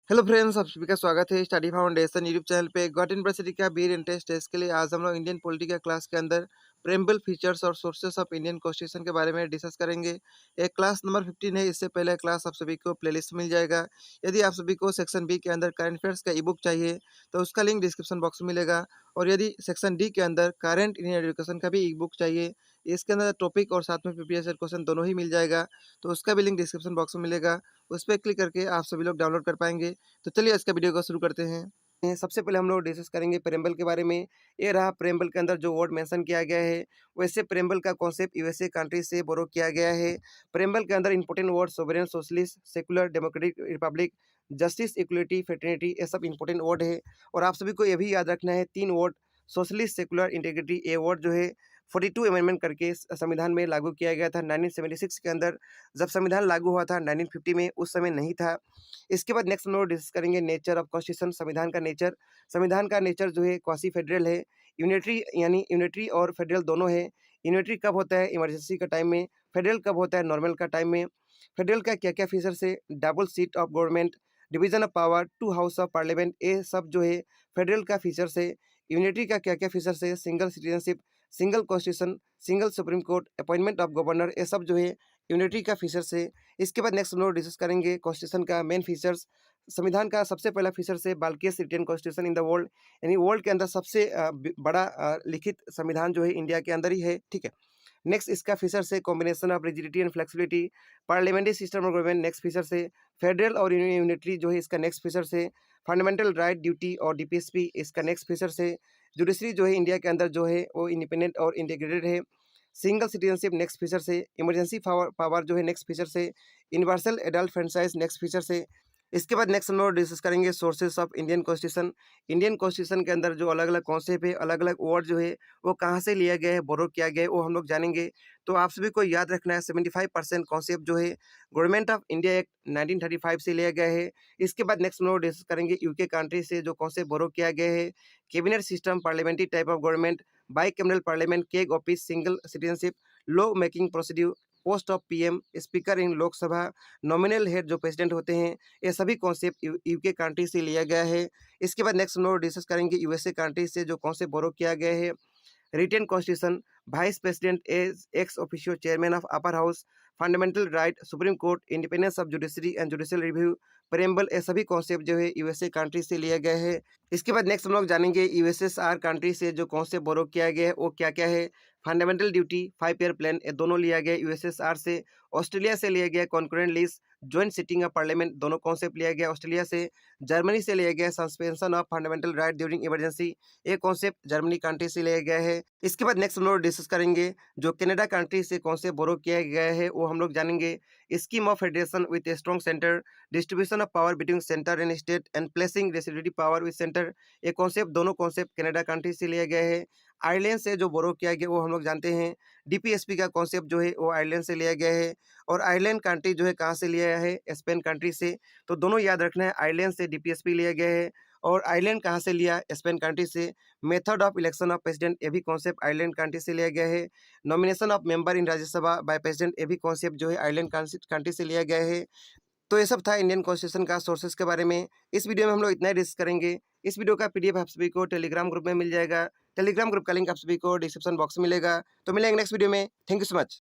Hello friends, आप सभी का स्वागत है स्टडी फाउंडेशन यूट्यूब चैनल पे। गॉट यूनिवर्सिटी का बी एंट्रेंस टेस्ट के लिए आज हम लोग इंडियन पॉलिटी का क्लास के अंदर प्रेम्बल फीचर्स और सोर्सेस ऑफ इंडियन कॉन्स्टिट्यूशन के बारे में डिस्कस करेंगे। एक क्लास नंबर 15 है। इससे पहले क्लास आप सभी को प्लेलिस्ट मिल जाएगा। यदि आप सभी को सेक्शन बी के अंदर करंट अफेयर्स का ई बुक चाहिए तो उसका लिंक डिस्क्रिप्शन बॉक्स में मिलेगा। और यदि सेक्शन डी के अंदर करंट इंडियन एजुकेशन का भी ई बुक चाहिए, इसके अंदर टॉपिक और साथ में प्रीवियस ईयर क्वेश्चन दोनों ही मिल जाएगा, तो उसका भी लिंक डिस्क्रिप्शन बॉक्स में मिलेगा। उस पर क्लिक करके आप सभी लोग डाउनलोड कर पाएंगे। तो चलिए इसका वीडियो को शुरू करते हैं। सबसे पहले हम लोग डिस्कस करेंगे प्रेम्बल के बारे में। ये रहा प्रेम्बल के अंदर जो वर्ड मेंशन किया गया है। वैसे प्रेम्बल का कॉन्सेप्ट यूएसए कंट्री से बोरो किया गया है। प्रेम्बल के अंदर important word sovereign, socialist, secular, democratic Republic, justice, equality, fraternity, ये सब इंपॉर्टेंट वर्ड है। और आप सभी को ये भी याद रखना है, तीन वर्ड सोशलिस्ट, सेकुलर, इंटीग्रिटी, ये वर्ड जो है 42 अमेंडमेंट करके संविधान में लागू किया गया था 1976 के अंदर। जब संविधान लागू हुआ था 1950 में, उस समय नहीं था। इसके बाद नेक्स्ट हम लोग डिस्कस करेंगे नेचर ऑफ कॉन्स्टिट्यूशन, संविधान का नेचर। संविधान का नेचर जो है क्वासी फेडरल है। यूनिटरी यानी यूनिटरी और फेडरल दोनों है। यूनिटरी कब होता है? इमरजेंसी का टाइम में। फेडरल कब होता है? नॉर्मल का टाइम में। फेडरल का क्या क्या फीचर्स है? Double seat of government, division of power, two house of parliament, ये सब जो है फेडरल का फीचर्स है। यूनिटरी का क्या क्या फीचर्स है? Single citizenship, single constitution, single supreme court, appointment of governor, ये सब जो है यूनिटरी का फीचर्स है। इसके बाद नेक्स्ट हम लोग डिस्कस करेंगे कॉन्स्टिट्यूशन का मेन फीचर्स। संविधान का सबसे पहला फीचर्स है bulkiest written constitution in the world, यानी वर्ल्ड के अंदर सबसे बड़ा लिखित संविधान जो है इंडिया के अंदर ही है। ठीक है। नेक्स्ट इसका फीचर से combination of rigidity and flexibility, parliamentary system of government, next feature से फेडरल और यूनिटरी जो है इसका नेक्स्ट फीचर से फंडामेंटल राइट, ड्यूटी और डीपीएसपी, इसका नेक्स्ट फीचर से जुडिशरी जो है इंडिया के अंदर जो है वो इंडिपेंडेंट और इंटीग्रेटेड है। सिंगल सिटीजनशिप नेक्स्ट फीचर से, इमरजेंसी पावर जो है नेक्स्ट फीचर से, universal adult franchise next feature से। इसके बाद नेक्स्ट हम लोग डिस्कस करेंगे sources of Indian constitution. Indian constitution के अंदर जो अलग अलग कॉन्सेप्ट है, अलग अलग वर्ड जो है वो कहाँ से लिया गया है, बोरो किया गया है, वो हम लोग जानेंगे। तो आप सभी को याद रखना है 75% कॉन्सेप्ट जो है गवर्नमेंट ऑफ इंडिया एक्ट 1935 से लिया गया है। इसके बाद नेक्स्ट हम लोग डिस्कस करेंगे यूके कंट्री से जो कॉन्सेप्ट बोरो किया गया है। Cabinet system, parliamentary type of government, by cameral parliament, keg office, single citizenship, law making procedure, post of PM, speaker in Lok Sabha, nominal head जो प्रेसिडेंट होते हैं, ये सभी कॉन्सेप्ट यूके कंट्री से लिया गया है। इसके बाद नेक्स्ट हम लोग डिस्कस करेंगे यूएसए कंट्री से जो कॉन्सेप्ट बोरो किया गया है। Written constitution, vice president as ex officio chairman of upper house, fundamental right, supreme court, independence of judiciary and judicial review, preamble, ये सभी कॉन्सेप्ट जो है यूएसए कंट्री से लिया गया है। इसके बाद नेक्स्ट हम लोग जानेंगे यूएसएसआर कंट्री से जो कॉन्सेप्ट बोरो किया गया है वो क्या क्या है। फंडामेंटल ड्यूटी, 5 ईयर प्लान, ये दोनों लिया गया यूएसएसआर से। ऑस्ट्रेलिया से लिया गया concurrent list, joint sitting of parliament, दोनों कॉन्सेप्ट लिया गया ऑस्ट्रेलिया से। जर्मनी से लिया गया suspension of fundamental right during emergency, ये कॉन्सेप्ट जर्मनी कंट्री से लिया गया है। इसके बाद नेक्स्ट हम लोग डिस्कस करेंगे जो कनाडा कंट्री से कॉन्सेप्ट बोरो किया गया है वो हम लोग जानेंगे। Scheme of federation with a strong centre, distribution of power between centre and state and placing residuary power with centre, ये कॉन्सेप्ट दोनों कॉन्सेप्ट कनाडा कंट्री से लिया गया है। आयरलैंड से जो बोरो किया गया वो हम लोग जानते हैं। डीपीएसपी का कॉन्सेप्ट जो है वो आयरलैंड से लिया गया है। और आयरलैंड कंट्री जो है कहाँ से लिया है? स्पेन कंट्री से। तो दोनों याद रखना है, आयरलैंड से डीपीएसपी लिया गया है और आयरलैंड कहाँ से लिया? स्पेन कंट्री से। Method of election of president, ये भी कॉन्सेप्ट आयरलैंड कंट्री से लिया गया है। Nomination of member in Rajya Sabha by president, ये भी कॉन्सेप्ट जो है आयरलैंड कंट्री से लिया गया है। तो ये सब था इंडियन कॉन्स्टिट्यूशन का सोर्सेज के बारे में। इस वीडियो में हम लोग इतना ही डिस्कस करेंगे। इस वीडियो का पीडीएफ आप सभी को टेलीग्राम ग्रुप में मिल जाएगा। टेलीग्राम ग्रुप का लिंक आप सभी को डिस्क्रिप्शन बॉक्स में मिलेगा। तो मिलेंगे नेक्स्ट वीडियो में। Thank you so much.